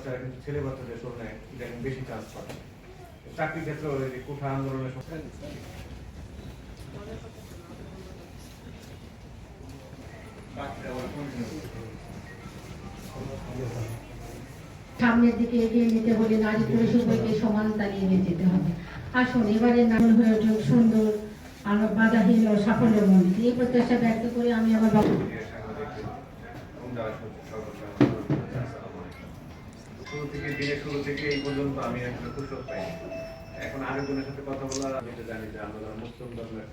বাচ্চারা কিন্তু ছেলে বাচ্চাদের তুলনায় ইদানিং বেশি চান্স পায়। চাকরি ক্ষেত্রে অলরেডি কোঠা আন্দোলনের সময় সামনের দিকে এগিয়ে নিতে হলে নারী পুরুষ উভয়কে সমান তালিয়ে নিয়ে যেতে হবে। আসুন এবারে নারী হয়ে উঠুক সুন্দর আর বাধাহীন ও সাফল্যমণ্ডিত। এই প্রত্যাশা ব্যক্ত করে আমি আমার শুরু থেকে এই পর্যন্ত আমি আসলে ফুরসত পাইনি। এখন আরেকজনের সাথে কথা বলার আমি তো জানি যে আমরা যারা মুসলিম ধর্মের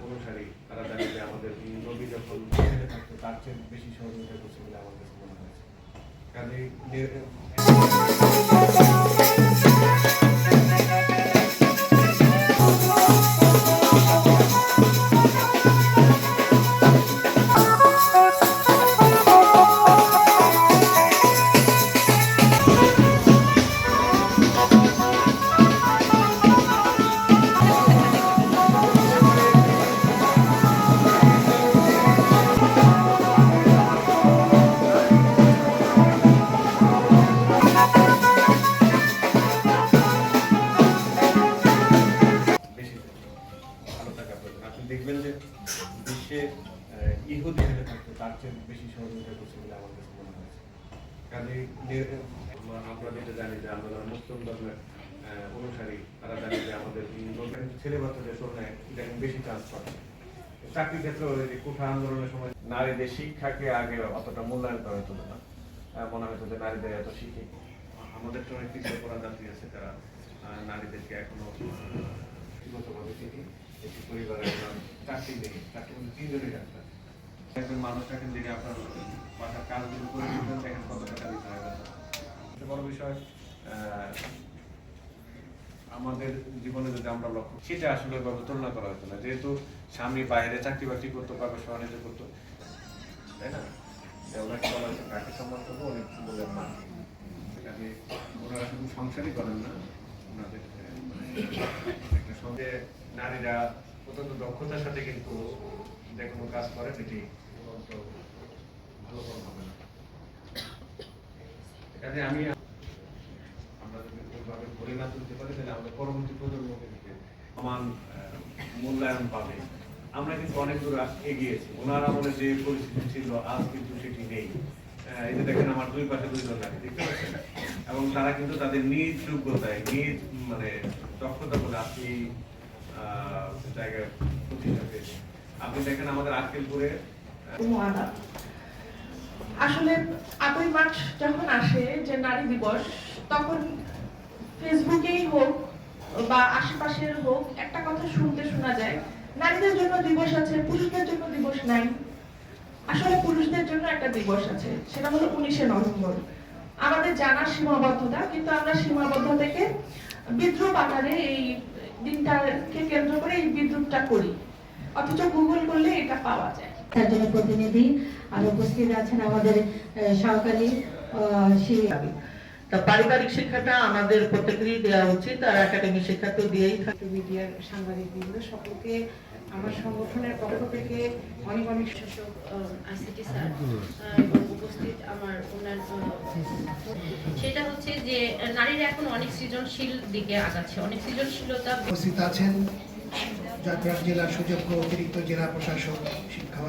অনুসারী তারা জানি যে আমাদের নবী যখন ছেলে থাকতো তার চেয়ে বেশি সহযোগিতা করছে বলে আমার কাছে মনে হয়েছে। কাজেই দেখবেন যে বিশ্বে ইহুদি ছেলে থাকতো তার চেয়ে বেশি সহযোগিতা করছে বলে আমার কাছে মনে হয়েছে। কাজেই আমরা যেটা জানি যে আমরা যারা মুসলিম ধর্মের অনুসারী তারা জানি যে আমাদের ছেলে বাচ্চাদের তুলনায় ইদানিং বেশি চান্স পায়। চাকরি ক্ষেত্রে অলরেডি কোঠা আন্দোলনের সময় নারীদের শিক্ষাকে আগে অতটা মূল্যায়ন করা হতো না। মনে হতো যে নারীদের এত শিখে আমাদের তো অনেক পিছিয়ে পড়া যাত্রী আছে যারা নারীদেরকে এখনো ব্যক্তিগতভাবে চিনি। একটি পরিবারের চাকরি নেই, চাকরি মধ্যে 3 জনের ডাক্তার। একজন মানুষ থাকেন যিনি আপনার বাসার কাজগুলো করে দিতেন, দেখেন কত টাকা দিতে হয়। বড় বিষয় আমাদের জীবনে যদি আমরা লক্ষ্য সেটা আসলে ওইভাবে তুলনা করা হতো না, যেহেতু স্বামী বাইরে চাকরি বাকরি করতো, ব্যবসা বাণিজ্য করতো, তাই না? ওনাকে বলা হয়েছে কাকে সম্মান করবো, অনেক বললেন না। কাজে ওনারা শুধু সংসারই করেন না, ওনাদের একটা সঙ্গে নারীরা অত্যন্ত দক্ষতার সাথে কিন্তু যে কোনো কাজ করে সেটি ভালো ফল হবে না। কাজে আমরা যদি ওইভাবে ধরে না তুলতে পারি তাহলে আমাদের পরবর্তী প্রজন্মকে দিকে সমান মূল্যায়ন পাবে। আমরা কিন্তু অনেক দূর এগিয়েছি। ওনার আমলে যে পরিস্থিতি ছিল আজ কিন্তু সেটি নেই। এই যে দেখেন আমার 2 পাশে 2 জন নারী, দেখতে পাচ্ছেন, এবং তারা কিন্তু তাদের নিজ যোগ্যতায় নিজ দক্ষতা বলে আজকে জায়গায় প্রতিষ্ঠা পেয়েছে। আপনি দেখেন আমাদের আক্কেলপুরে আসলে 8ই মার্চ যখন আসে যে নারী দিবস, তখন ফেসবুকেই হোক বা আশেপাশের হোক একটা কথা শুনতে শোনা যায়, নারীদের জন্য দিবস আছে, পুরুষদের জন্য দিবস নাই। আসলে পুরুষদের জন্য একটা দিবস আছে, সেটা হলো 19শে নভেম্বর। আমাদের জানার সীমাবদ্ধতা, কিন্তু আমরা সীমাবদ্ধতা থেকে বিদ্রুপ আকারে এই দিনটাকে কেন্দ্র করে এই বিদ্রুপটা করি, অথচ গুগল করলে এটা পাওয়া যায়। তার জন্য প্রতিনিধি আর উপস্থিত আছেন আমাদের সহকারী পারিবারিক শিক্ষাটা আমাদের প্রত্যেকেরই দেওয়া উচিত, আর একাডেমিক শিক্ষা তো দিয়েই থাকে। মিডিয়ার সাংবাদিকবৃন্দ সকলকে আমার সংগঠনের পক্ষ থেকে অনেক অনেক আইসিটি স্যার এবং উপস্থিত আমার অন্যান্য, সেটা হচ্ছে যে নারীরা এখন অনেক সৃজনশীল দিকে আগাচ্ছে, অনেক সৃজনশীলতা। উপস্থিত আছেন জয়পুরহাট জেলার সুযোগ্য অতিরিক্ত জেলা প্রশাসক শিক্ষা